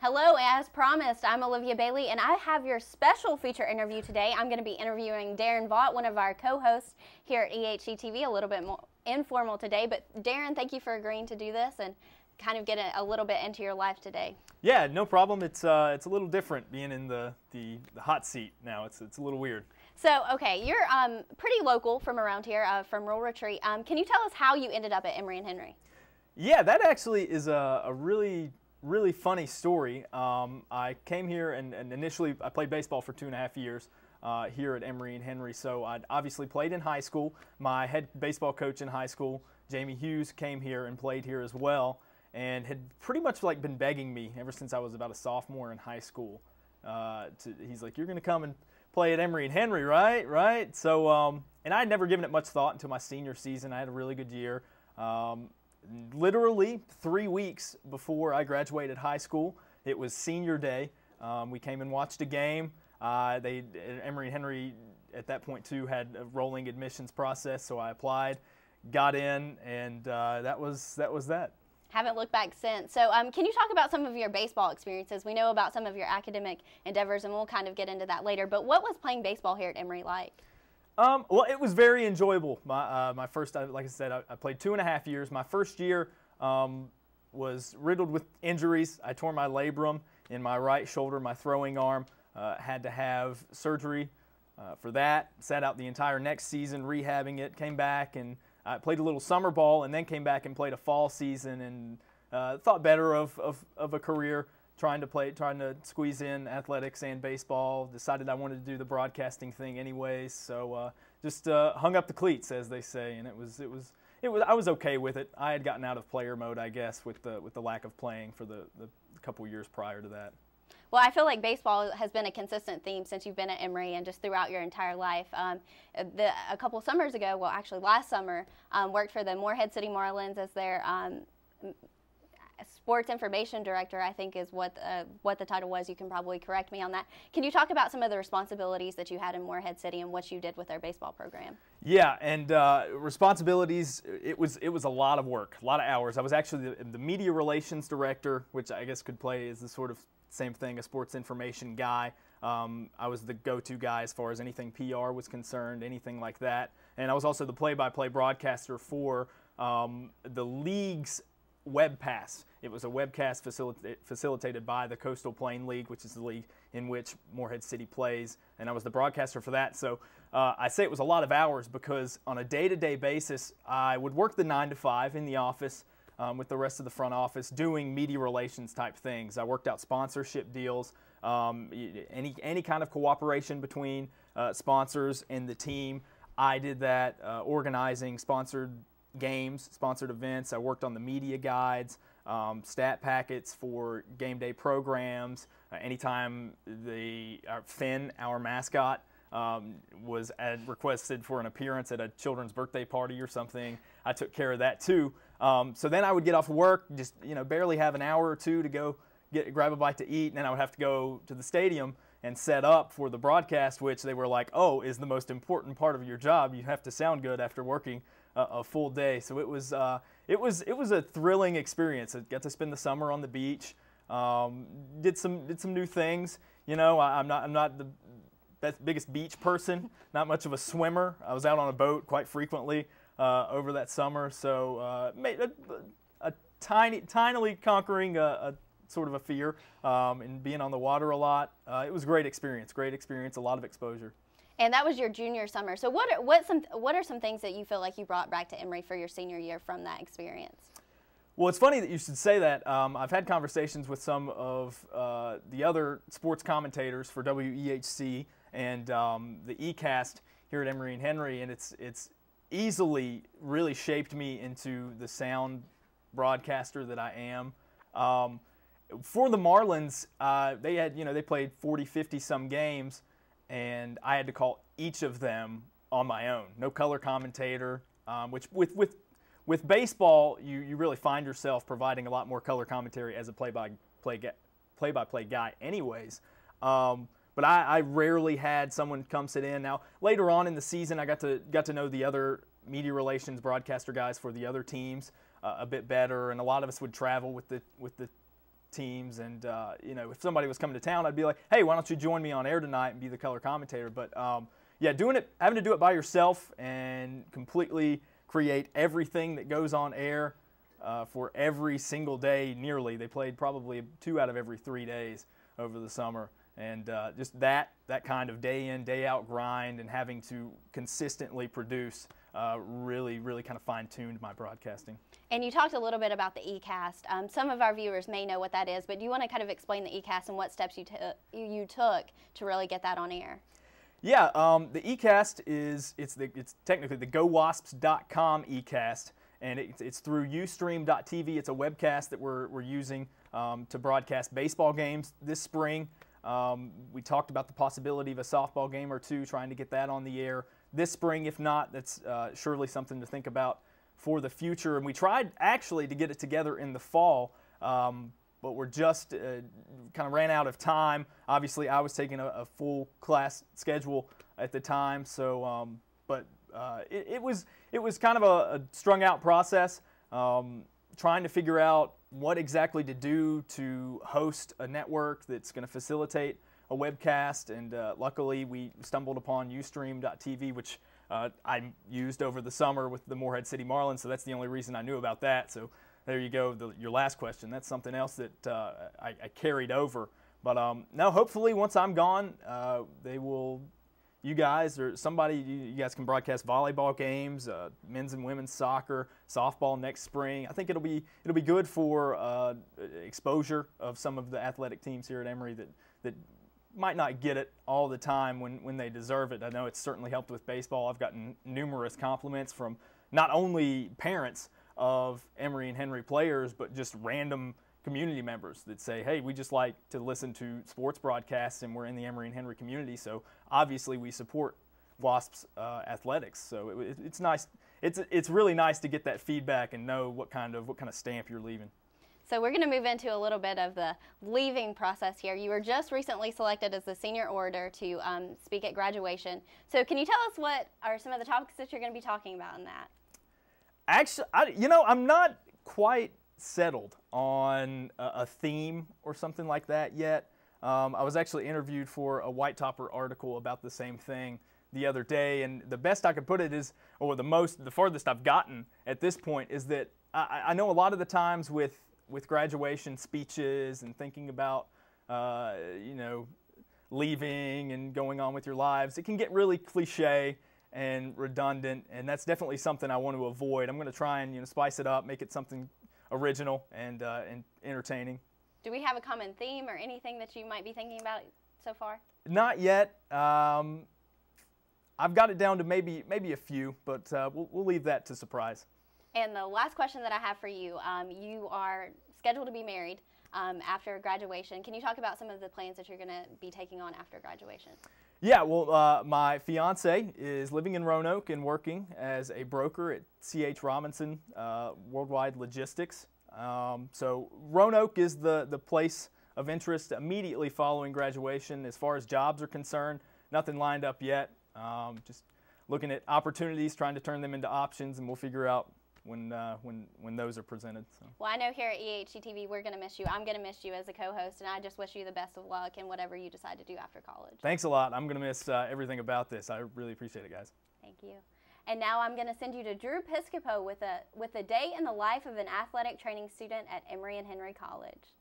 Hello, as promised, I'm Olivia Bailey, and I have your special feature interview today. I'm going to be interviewing Daron Vaught, one of our co-hosts here at EHC-TV, a little bit more informal today. But Daron, thank you for agreeing to do this and kind of get a little bit into your life today. Yeah, no problem. It's a little different being in the hot seat now. It's a little weird. So, okay, you're pretty local from around here, from Rural Retreat. Can you tell us how you ended up at Emory and Henry? Yeah, that actually is a really funny story. I came here and initially I played baseball for 2.5 years here at Emory and Henry. So I obviously played in high school. My head baseball coach in high school, Jamie Hughes, came here and played here as well, and had pretty much like been begging me ever since I was about a sophomore in high school. He's like, "You're going to come and play at Emory and Henry, right?" Right. So and I had never given it much thought until my senior season. I had a really good year. Literally 3 weeks before I graduated high school, it was senior day. We came and watched a game. Emory and Henry at that point too had a rolling admissions process, so I applied, got in, and that was that. Haven't looked back since. So can you talk about some of your baseball experiences? We know about some of your academic endeavors, and we'll kind of get into that later. But what was playing baseball here at Emory like? Well, it was very enjoyable. My first, like I said, I played 2.5 years. My first year was riddled with injuries. I tore my labrum in my right shoulder, my throwing arm. Had to have surgery for that. Sat out the entire next season rehabbing it. Came back and I played a little summer ball, and then came back and played a fall season, and thought better of a career. Trying to squeeze in athletics and baseball. Decided I wanted to do the broadcasting thing anyways, so just hung up the cleats, as they say, and I was okay with it. I had gotten out of player mode, I guess, with the lack of playing for the couple years prior to that. Well, I feel like baseball has been a consistent theme since you've been at Emory and just throughout your entire life. A couple summers ago, well, actually last summer, worked for the Morehead City Marlins as their sports information director, I think is what the title was. You can probably correct me on that. Can you talk about some of the responsibilities that you had in Morehead City and what you did with their baseball program? Yeah, and responsibilities, it was a lot of work, a lot of hours. I was actually the media relations director, which I guess could play as the sort of same thing, a sports information guy. I was the go-to guy as far as anything PR was concerned, anything like that. And I was also the play-by-play broadcaster for the league's web pass. It was a webcast facilitated by the Coastal Plain League, which is the league in which Morehead City plays, and I was the broadcaster for that. So I say it was a lot of hours because on a day-to-day basis, I would work the 9 to 5 in the office with the rest of the front office doing media relations type things. I worked out sponsorship deals, any kind of cooperation between sponsors and the team. I did that, organizing sponsored games, sponsored events. I worked on the media guides, stat packets for game day programs. Anytime Finn, our mascot, was requested for an appearance at a children's birthday party or something, I took care of that too. So then I would get off work, just barely have an hour or two to go grab a bite to eat, and then I would have to go to the stadium and set up for the broadcast, which they were like, "Oh, is the most important part of your job. You have to sound good after working a full day." So it was a thrilling experience. I got to spend the summer on the beach. Did some new things. I'm not the biggest beach person. Not much of a swimmer. I was out on a boat quite frequently over that summer. So made a tinily conquering a sort of a fear and being on the water a lot. It was a great experience. A lot of exposure. And that was your junior summer. So what are some things that you feel like you brought back to Emory for your senior year from that experience? Well, it's funny that you should say that. I've had conversations with some of the other sports commentators for WEHC and the ECAST here at Emory and Henry, and it's easily really shaped me into the sound broadcaster that I am. For the Marlins, they played 40, 50 some games, and I had to call each of them on my own. No color commentator, which with baseball, you really find yourself providing a lot more color commentary as a play-by-play guy anyways. But I rarely had someone come sit in. Now, later on in the season, I got to know the other media relations broadcaster guys for the other teams a bit better, and a lot of us would travel with the teams, and you know, if somebody was coming to town, I'd be like, hey, why don't you join me on air tonight and be the color commentator? But yeah, having to do it by yourself and completely create everything that goes on air for every single day, nearly. They played probably 2 out of every 3 days over the summer. And just that kind of day in, day out grind and having to consistently produce really kind of fine-tuned my broadcasting. And you talked a little bit about the ECast. Some of our viewers may know what that is, but do you want to kind of explain the ECast and what steps you took to really get that on air? Yeah, the ECast it's technically the GoWasps.com ECast, and it's through Ustream.tv. It's a webcast that we're using to broadcast baseball games this spring. We talked about the possibility of a softball game or two, trying to get that on the air this spring. If not, that's surely something to think about for the future. And we tried actually to get it together in the fall, but we're just kind of ran out of time. Obviously, I was taking a full class schedule at the time, so but it was kind of a strung out process, trying to figure out what exactly to do to host a network that's going to facilitate a webcast, and luckily we stumbled upon Ustream.tv, which I used over the summer with the Morehead City Marlins, so that's the only reason I knew about that. So there you go, your last question. That's something else that I carried over. But no, hopefully once I'm gone, they will, you guys or somebody, you guys can broadcast volleyball games, men's and women's soccer, softball next spring. I think it'll be good for exposure of some of the athletic teams here at Emory that might not get it all the time when they deserve it. I know it's certainly helped with baseball. I've gotten numerous compliments from not only parents of Emory and Henry players, but just random community members that say, hey, we just like to listen to sports broadcasts, and we're in the Emory and Henry community, so obviously we support Wasps athletics. So it's nice. It's really nice to get that feedback and know what kind of stamp you're leaving. So we're going to move into a little bit of the leaving process here. You were just recently selected as the senior orator to speak at graduation. So can you tell us what are some of the topics that you're going to be talking about in that? Actually, I'm not quite settled on a theme or something like that yet. I was actually interviewed for a White Topper article about the same thing the other day, and the best I could put it is, or the farthest I've gotten at this point is that I know a lot of the times with graduation speeches and thinking about leaving and going on with your lives, it can get really cliche and redundant, and that's definitely something I want to avoid. I'm going to try and spice it up, make it something original and entertaining. Do we have a common theme or anything that you might be thinking about so far? Not yet. I've got it down to maybe a few, but we'll leave that to surprise. And the last question that I have for you, you are scheduled to be married after graduation. Can you talk about some of the plans that you're going to be taking on after graduation? Yeah, well, my fiance is living in Roanoke and working as a broker at C.H. Robinson Worldwide Logistics. So Roanoke is the place of interest immediately following graduation. As far as jobs are concerned, nothing lined up yet. Just looking at opportunities, trying to turn them into options, and we'll figure out when those are presented. So. Well, I know here at EHC-TV we're going to miss you. I'm going to miss you as a co-host, and I just wish you the best of luck in whatever you decide to do after college. Thanks a lot. I'm going to miss everything about this. I really appreciate it, guys. Thank you. And now I'm going to send you to Drew Piscopo with a day in the life of an athletic training student at Emory and Henry College.